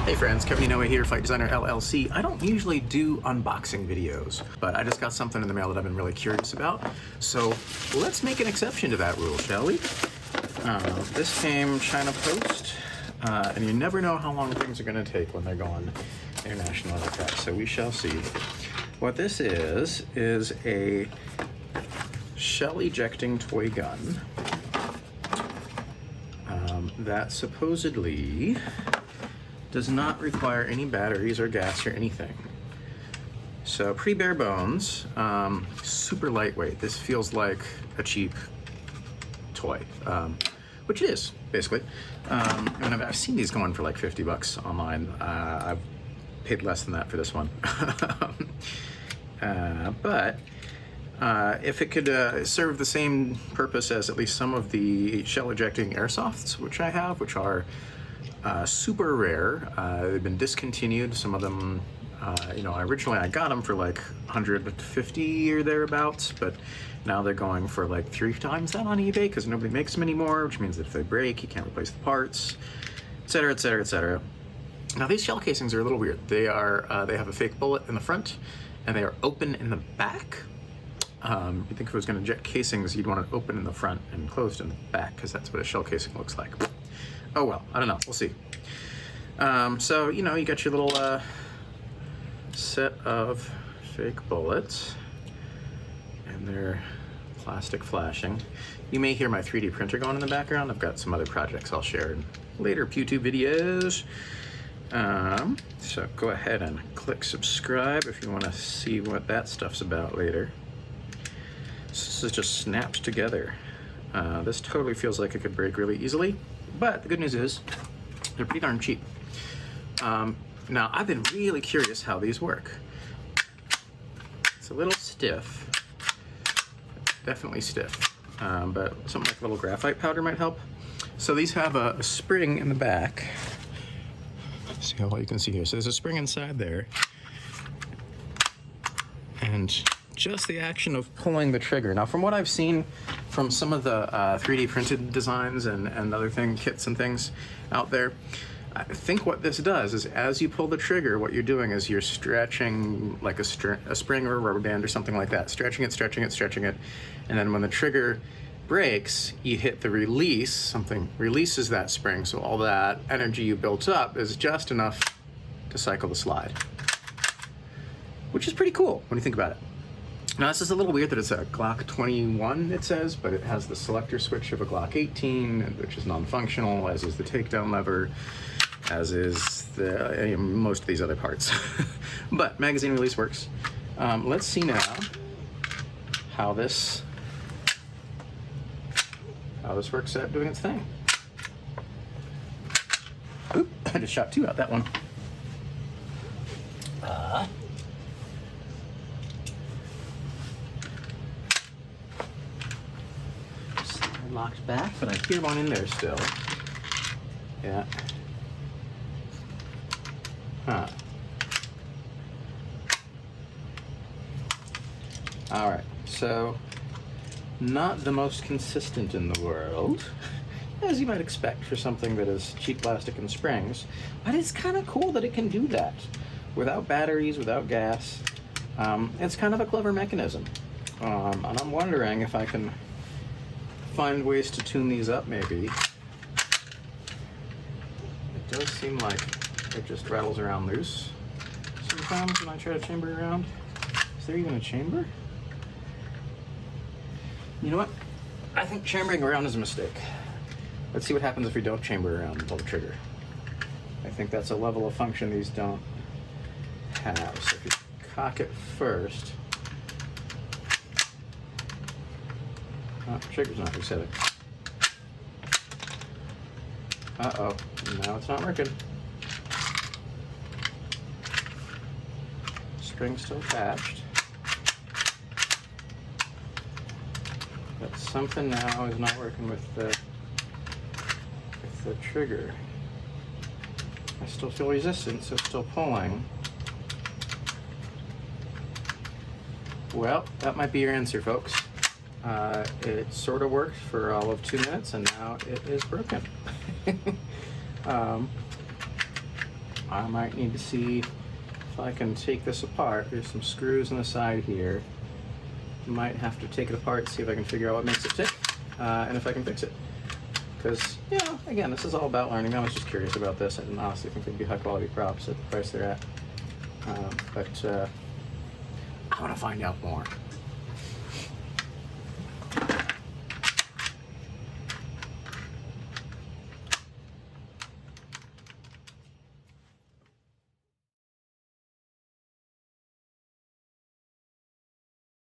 Hey friends, Kevin Inoue here, Fight Designer LLC. I don't usually do unboxing videos, but I just got something in the mail that I've been really curious about. So let's make an exception to that rule, shall we? This came China Post, and you never know how long things are going to take when they're going international like that, so we shall see. What this is a shell ejecting toy gun that supposedly does not require any batteries or gas or anything. So pretty bare bones, super lightweight. This feels like a cheap toy, which it is, basically. And I've seen these going for like 50 bucks online. I've paid less than that for this one. But if it could serve the same purpose as at least some of the shell ejecting airsofts, which I have, which are super rare. They've been discontinued. Some of them, originally I got them for like 150 or thereabouts, but now they're going for like 3 times that on eBay because nobody makes them anymore, which means that if they break, you can't replace the parts, etc., etc., etc. Now these shell casings are a little weird. They have a fake bullet in the front, and they are open in the back. You'd think if it was going to eject casings, you'd want it open in the front and closed in the back, because that's what a shell casing looks like. Oh well, I don't know, we'll see. So, you got your little set of fake bullets, and they're plastic flashing. You may hear my 3D printer going in the background. I've got some other projects I'll share in later YouTube videos. So go ahead and click subscribe if you want to see what that stuff's about later. This is just snapped together. This totally feels like it could break really easily. But the good news is, they're pretty darn cheap. Now, I've been really curious how these work. It's a little stiff, definitely stiff, but something like a little graphite powder might help. So these have a spring in the back. See how well you can see here. So there's a spring inside there, and just the action of pulling the trigger. Now, from what I've seen from some of the 3D printed designs and other kits and things out there, I think what this does is as you pull the trigger, what you're doing is you're stretching like a spring or a rubber band or something like that, stretching it, stretching it, stretching it, and then when the trigger breaks, you hit the release, something releases that spring, so all that energy you built up is just enough to cycle the slide, which is pretty cool when you think about it. Now, this is a little weird that it's a Glock 21, it says, but it has the selector switch of a Glock 18, which is non-functional, as is the takedown lever, as is most of these other parts. But magazine release works. Let's see now how this works at doing its thing. Oop, I just shot 2 out that one. Locked back, but I hear one in there still. Yeah. Huh. Alright, so not the most consistent in the world, as you might expect for something that is cheap plastic and springs, but it's kind of cool that it can do that without batteries, without gas. It's kind of a clever mechanism, and I'm wondering if I can find ways to tune these up, maybe. It does seem like it just rattles around loose sometimes when I try to chamber around. Is there even a chamber? You know what? I think chambering around is a mistake. Let's see what happens if we don't chamber around and pull the trigger. I think that's a level of function these don't have. So if you cock it first, oh, trigger's not resetting. Uh-oh, now it's not working. Spring's still attached. But something now is not working with the trigger. I still feel resistance, so it's still pulling. Well, that might be your answer, folks. It sort of worked for all of 2 minutes, and now it is broken. I might need to see if I can take this apart. There's some screws on the side here. Might have to take it apart, see if I can figure out what makes it tick, and if I can fix it. Because, you know, again, this is all about learning. I was just curious about this, and honestly think they'd be high quality props at the price they're at. But I want to find out more.